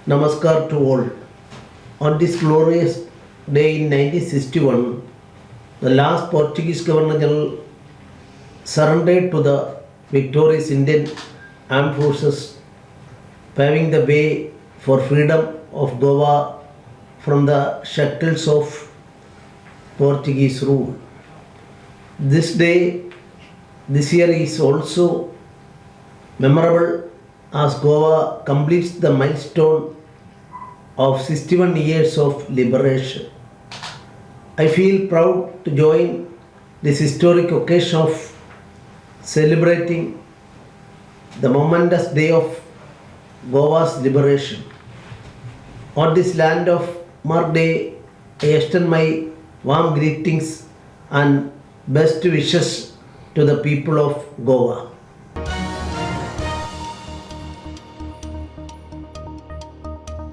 Namaskar to all. On this glorious day in 1961, the last Portuguese Governor General surrendered to the victorious Indian armed forces, paving the way for freedom of Goa from the shackles of Portuguese rule. This day, this year is also memorable as Goa completes the milestone of 61 years of liberation. I feel proud to join this historic occasion of celebrating the momentous day of Goa's liberation. On this land of Mark Day, I extend my warm greetings and best wishes to the people of Goa.